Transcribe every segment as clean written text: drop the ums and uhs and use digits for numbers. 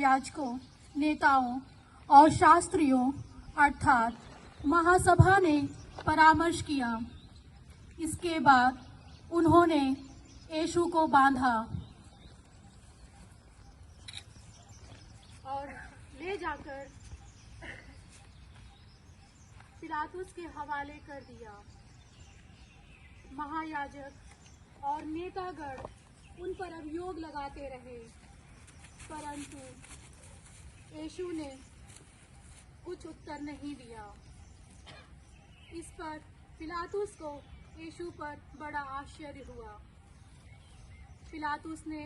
महायाजकों, नेताओं और शास्त्रियों अर्थात महासभा ने परामर्श किया। इसके बाद उन्होंने यीशु को बांधा और ले जाकर पिलातुस के हवाले कर दिया। महायाजक और नेतागण उन पर अभियोग लगाते रहे, परंतु यीशु ने कुछ उत्तर नहीं दिया। इस पर पिलातुस को यीशु पर बड़ा आश्चर्य हुआ। पिलातुस ने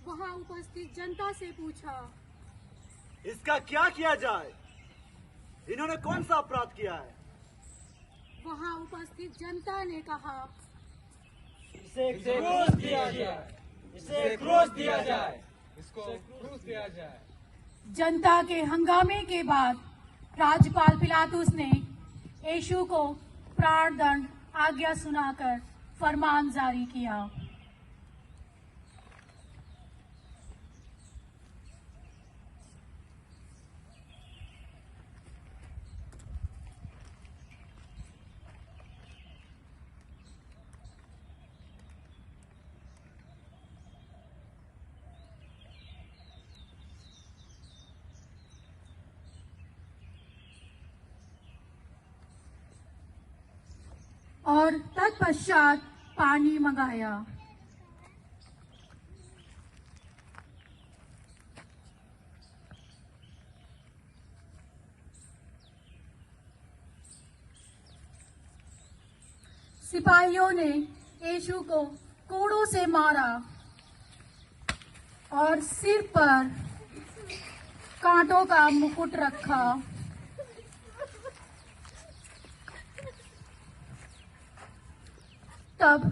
वहां उपस्थित जनता से पूछा, इसका क्या किया जाए? इन्होंने कौन सा अपराध किया है? वहां उपस्थित जनता ने कहा, इसे क्रूस दिया जाए, इसे क्रूस दिया जाए, इसको क्रूस दिया जाए। जनता के हंगामे के बाद राज्यपाल पिलातुस ने यीशु को प्राणदंड आज्ञा सुनाकर फरमान जारी किया। और तत्पश्चात पानी मंगाया। सिपाहियों ने यीशु को कोड़ों से मारा और सिर पर कांटों का मुकुट रखा। तब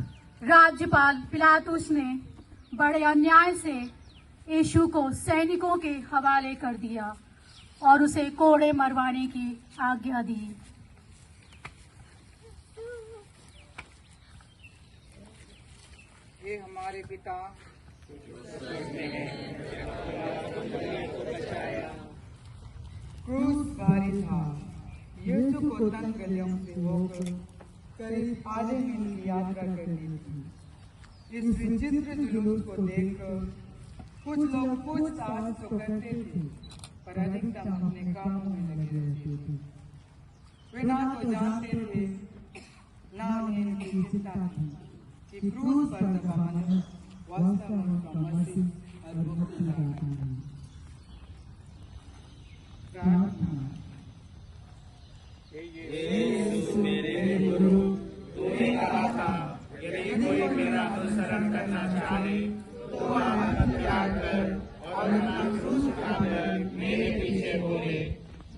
राज्यपाल पिलातुस ने बड़े अन्याय से यीशु को सैनिकों के हवाले कर दिया और उसे कोड़े मरवाने की आज्ञा दी। हे हमारे पिता, क्रूस भारी था। यीशु को तन गलियों से होकर करीब आधे मील की यात्रा करनी थी। इस विचित्र जुलूस को देखकर कुछ लोग पूछताछ तो करते थे, पर अधिकतम अपने कामों में लगे रहते थे। वे ना तो जानते थे, ना उन्हें इनकी चिंता थी कि क्रूस पर दबा मनुष्य वास्तव में उनका मसीह और मुक्तिदाता है। प्रार्थना। मेरे गुरु, तूने कहा था, यदि कोई मेरा अनुसरण करना चाहे तो अपना त्याग कर और अपना क्रूस उठाकर मेरे पीछे बोले।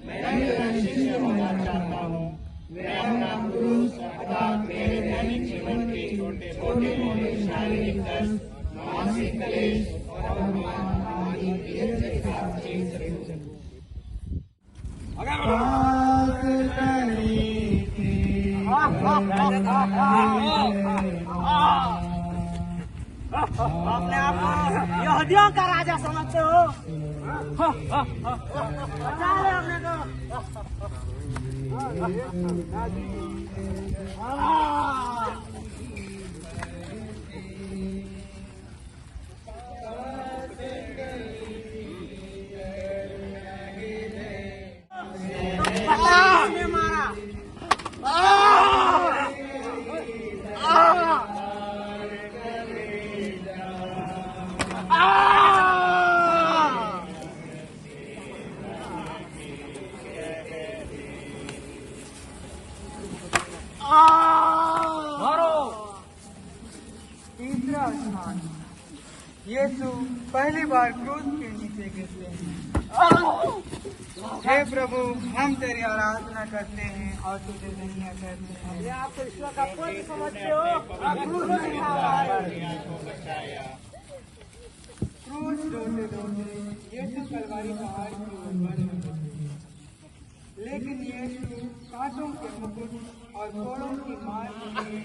मैं तेरा शिष्य होना चाहता हूँ। मैं अपना क्रूस अर्थात मेरे दैनिक जीवन के छोटे मोटे शारीरिक कष्ट, मानसिक क्लेश और अपमान आदि के साथ झेल सकूं। अपने आप को यहूदियों का राजा समझते हो? बचा ले अपने को मारा। तीसरा स्थान, यीशु पहली बार क्रूस के नीचे गिरते हैं। हे प्रभु, हम तेरी आराधना करते हैं और तुझे धन्य करते हैं। आप ईश्वर का पुत्र समझते हो? क्रूस ढोते ढोते यीशु कलवारी पहाड़ की ओर बढ़ रहे, लेकिन यीशु कांटों के मुकुट और कोड़ों की मार समझते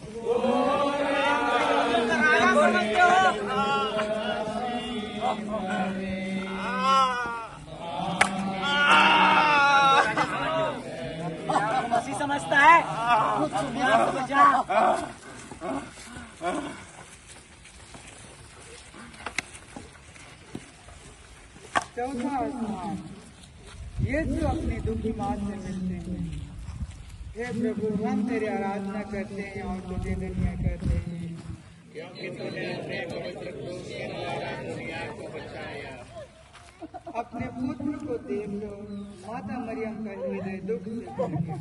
हो? चौथा आसमान, यीशु अपनी दुखी माँ से मिलते हैं। हे प्रभु, हम तेरी आराधना करते हैं और तुझे धन्य करते हैं, क्योंकि तूने अपने पवित्र क्रूस के द्वारा दुनिया को बचाया। अपने पुत्र को देखकर माता मरियम का हृदय दुख से भर गया।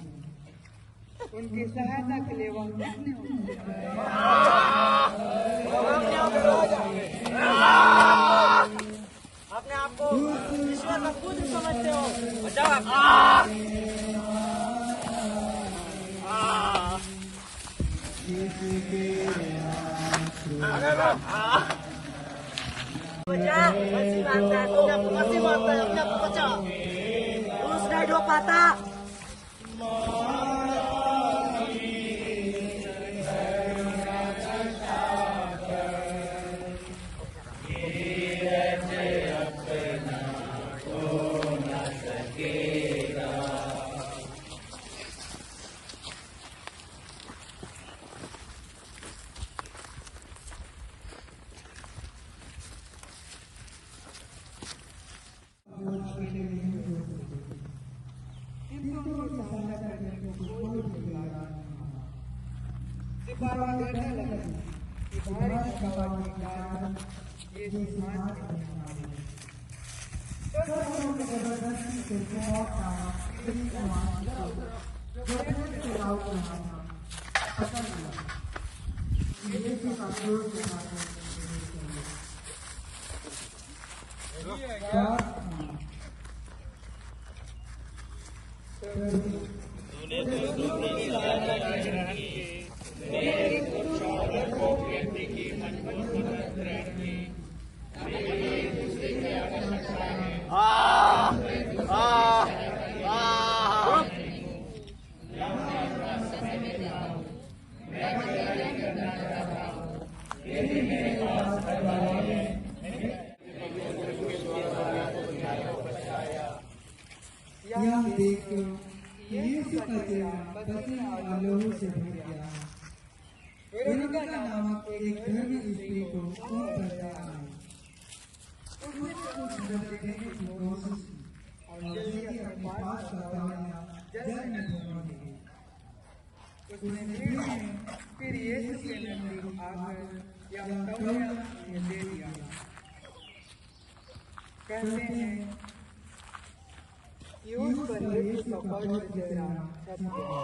उनकी सहायता के लिए वह कितने उत्सुक हैं। अपने आप को ईश्वर का पुत्र समझते हो। बचाओ मसीह मानता है, तो अपने मसीह मानता है, अपने आप को बचाओ। क्रूस नहीं ढो पाता। सिपाही डरने लगे कि भारी थकावट के कारण ये सीमान यहाँ देखो, यीशु का चेहरा पसीने और लहू से भर गया। वेरोनिका नामक एक धर्मी स्त्री को खून करता है। उसने कुछ मदद देने की कोशिश की और जल्दी अपने पास का तौलिया जल में धोने लगी। उसने फिर यीशु के नजदीक आकर यह तौलिया उन्हें दे दिया। कहते हैं कि उस पर यीशु का पवित्र चेहरा छप गया।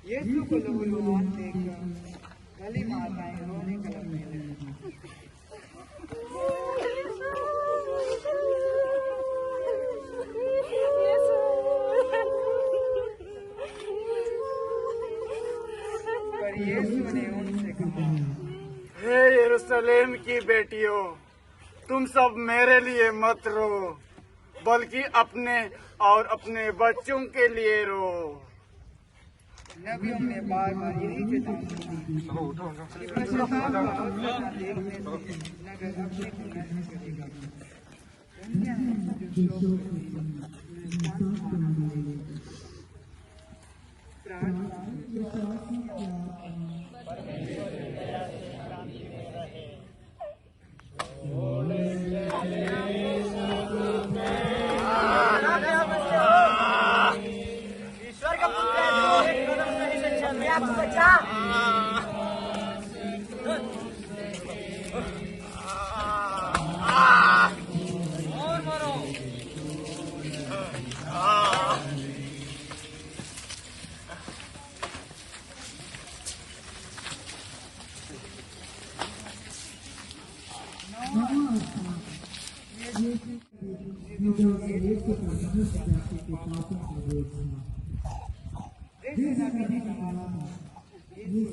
यीशु को लहूलुहान देखकर गली माताएं रोने लगने लगी। पर यीशु ने उनसे कहा, हे यरूशलेम की बेटियों, तुम सब मेरे लिए मत रो, बल्कि अपने और अपने बच्चों के लिए रो। नबियों ने बार बार यही चेतावनी दी कि पश्चाताप का अवसर न देखने से नगर अपने को नष्ट करेगा। दुनिया में जो शोक करेगा, उन्हें सांत्वना मिलेगी। प्रार्थना ईश्वर का पुत्र है, जो एक कदम सही से चल रहा है, आपको बचा। और मरो।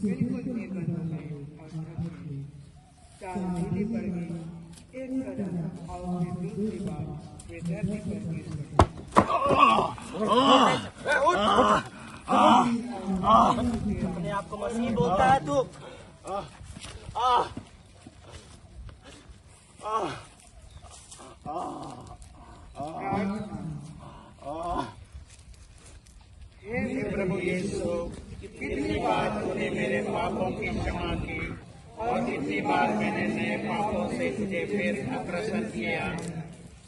बिल्कुल निर्बल हो गए और चाल ढीली पड़ गई। एक कदम और फिर दूसरी बार वे धरती पर गिर गए। अपने आप को मसीह बोलता है तू। हे प्रभु यीशु, कितनी बार तूने मेरे पापों की क्षमा की और कितनी बार मैंने नए पापों से तुझे फिर अग्रसर किया।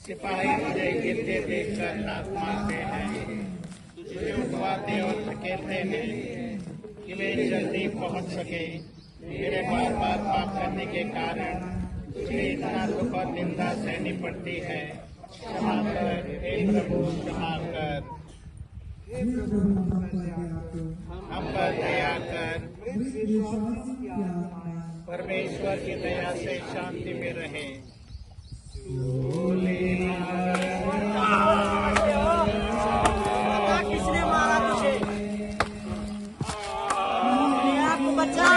सिपाही मुझे गिरते देखकर लात मारते हैं, तुझे उठवाते और धकेलते हैं कि वे जल्दी पहुंच सके। मेरे बार बार पाप करने के कारण तुझे इतना दुख और निंदा सहनी पड़ती है। क्षमा कर हे प्रभु, क्षमा कर। हम पर दया कर। परमेश्वर की दया से शांति में रहे। किसने मारा तुझे? अपने आप को बचा।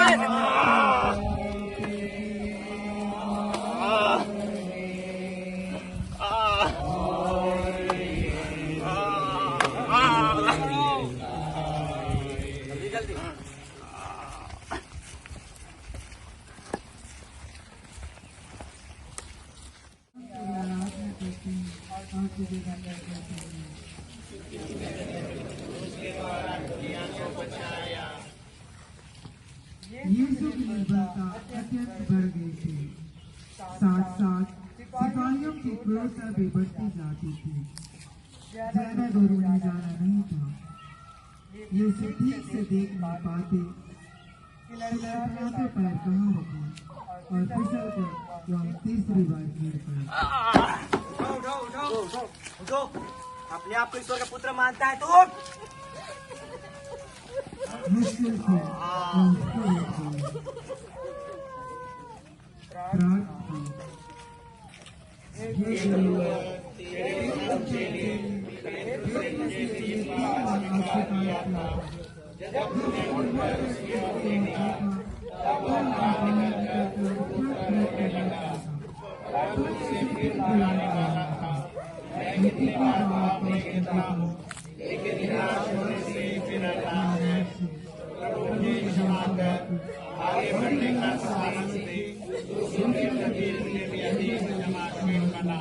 यीशु की निर्भरता अत्यंत बढ़ गई थी। साथ साथ सिपाहियों की क्रूरता भी बढ़ती जाती थी। ज्यादा दूर उन्हें जाना नहीं था। यीशु ठीक से देख नहीं पाते कि लड़खड़ाते पैर कहाँ रखे और फिसल कर वह तीसरी बार गिर पड़े। उठो, अपने आप को ईश्वर का पुत्र मानता है तो मुश्किल से उसको उठाया। प्रार्थना। हे गुरुवर, जब तुमने उठकर उसकी ओर देखा, तब वह बाहर निकलकर रोने लगा और मुझसे फिर बुलाने वाला था। मैं कितनी बार पाप में गिरता हूँ, लेकिन निराश होने से मेरा लाभ है। प्रभु मुझे क्षमा कर, आगे बढ़ने का साहस दे। दूसरे प्रति मुझे भी अधिक क्षमाशील बना।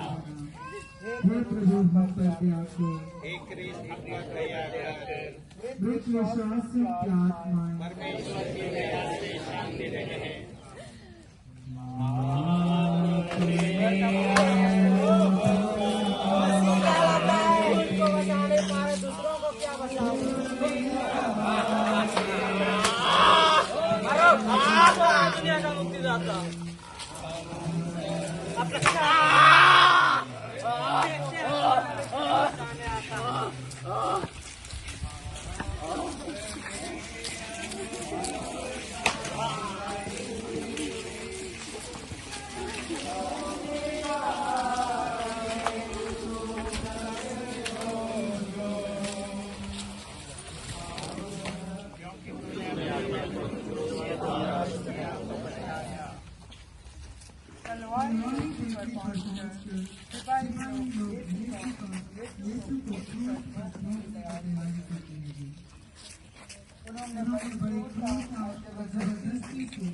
हे प्रभु, हम पर दया कर। हे कृष्ण, अपना दया कर। मृत विश्वास की आत्माएं परमेश्वर की दया से शांति रहे। उनको बचा नहीं पा रहे, दूसरों को क्या बचाओ? दुनिया का मुक्तिदाता। उन्होंने बड़ी क्रूरता और जबरदस्ती से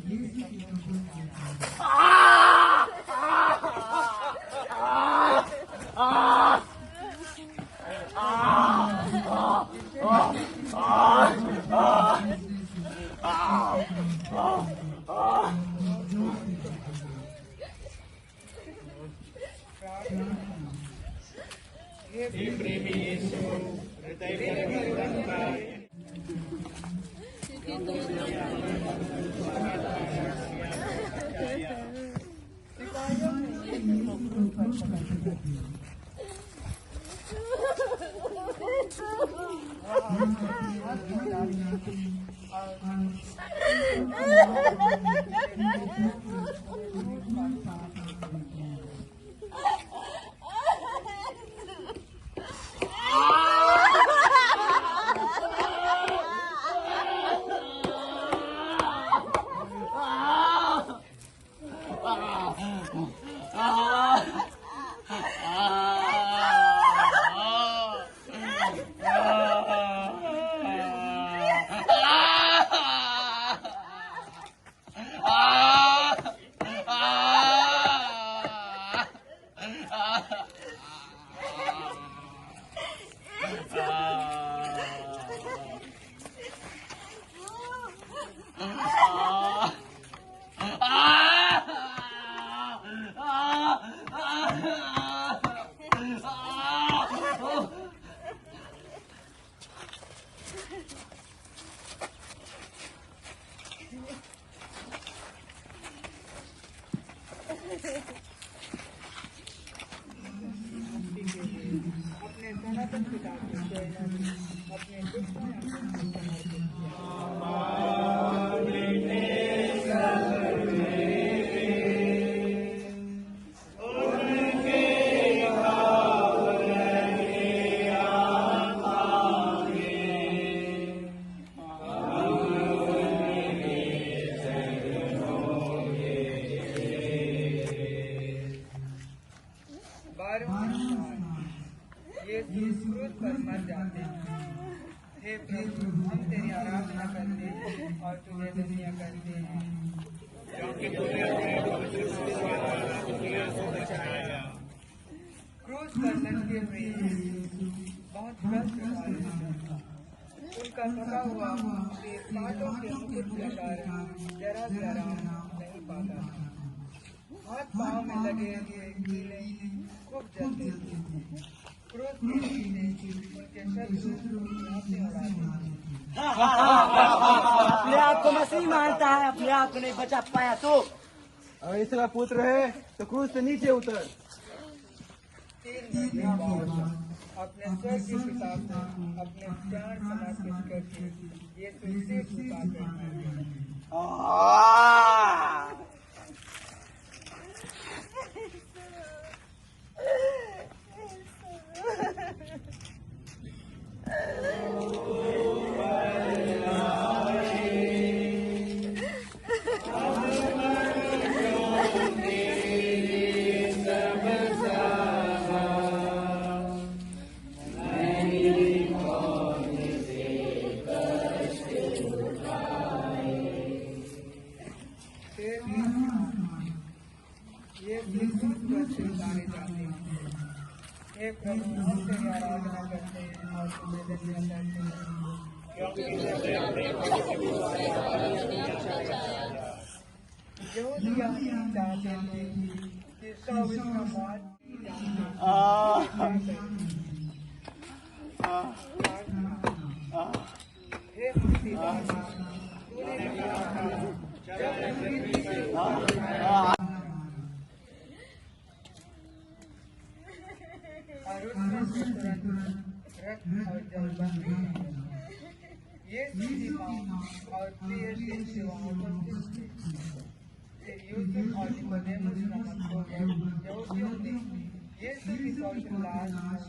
यीशु की कब्र किया। हे प्रेमी यीशु, हृदय परिवर्तन कर। Ah! अपने सनातन पिता को जयनवी अपने दुष्टों को समर्पित किया। ये क्रूस पर मर जाते हैं। हे प्रभु, हम तेरी आराधना करते हैं और तुझे धन्य करते हैं, क्योंकि तूने अपने पवित्र क्रूस द्वारा दुनिया को बचाया। क्रूस पर लटके हुए बहुत कष्ट पाए। उनका थका हुआ शरीर कांटों के मुकुट के कारण जरा जरा नहीं पाता। हाथ पांव में लगे हुए कीड़े खूब जलते थे। क्रोध के कीड़े उनके शत्रु उड़ाते थे। अपने आप को मसीह मानता है, अपने आप को नहीं बचा पाया तो अगर इसका पुत्र है तो क्रूस से नीचे उतर। 3 दिन बाद अपने स्वर्गीय पिता को अपने प्राण समर्पित करके ये सिर झुकाकर मर गया। ये क्रूस पर चिल्लाए जाते हैं। हे प्रभु, हम तेरी आराधना करते हैं और तुझे धन्य करते हैं, क्योंकि तूने अपने पवित्र क्रूस द्वारा दुनिया को बचाया। यहूदिया चाहते थे कि सब इसका मौत हे मुक्तिदाता, तूने कहा था, जब मैं पृथ्वी से और उसमें से तुरंत रक्त और जल बन गए। ये सीधी माँ और प्रिय शिष्य वहाँ उपस्थित थे। यूसुफ और निकोदेमुस नामक 2 यहूदियों ने यीशु की कौशल लाश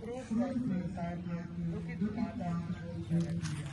क्रूस पर से उतार कर दुखित माता को चढ़ा दिया।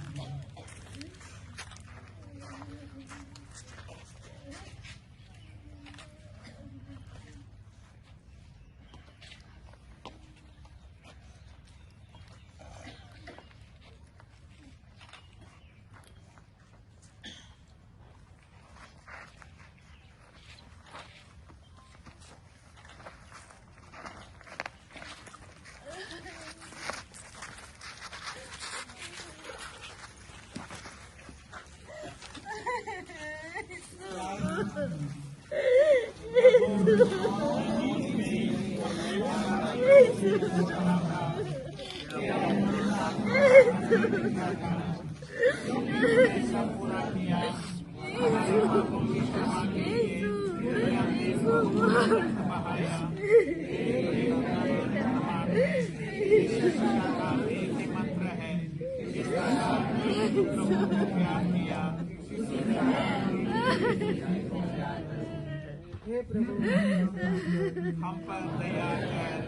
हे प्रभु, हम पर दया कर,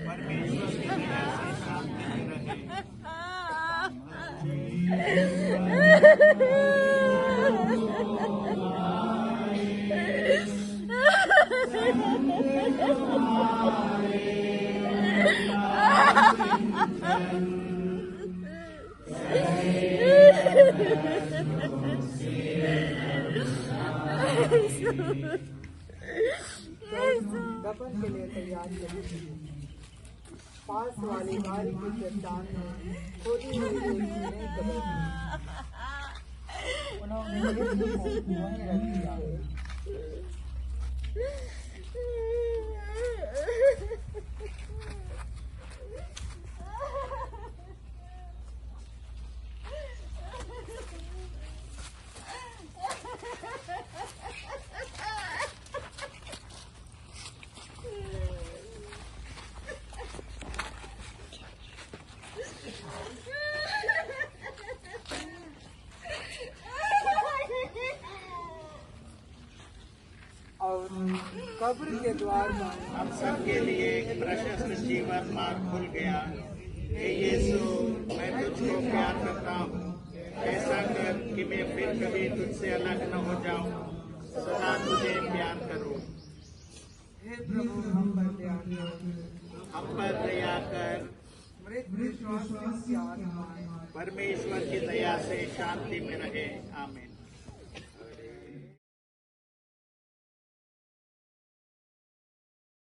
परमेश्वर की दया से शांति रहे। दफन के लिए तैयार करें। पास वाली बारी की चट्टान में खोदी हुई एक नई कब्र थी। उन्होंने यीशु को वहीं रख दिया। और कब्र के द्वार बंद। हम सबके लिए एक प्रशस्त जीवन मार्ग खुल गया। हे यीशु, मैं तुझको प्यार करता हूँ। ऐसा कर कि मैं फिर कभी तुझसे अलग न हो जाऊं, सदा तुझे प्यार करूं। हे प्रभु, हम पर दया कर। हम पर दया कर। मृत विश्वासियों की आत्माएं परमेश्वर की दया से शांति में रहे। आमीन।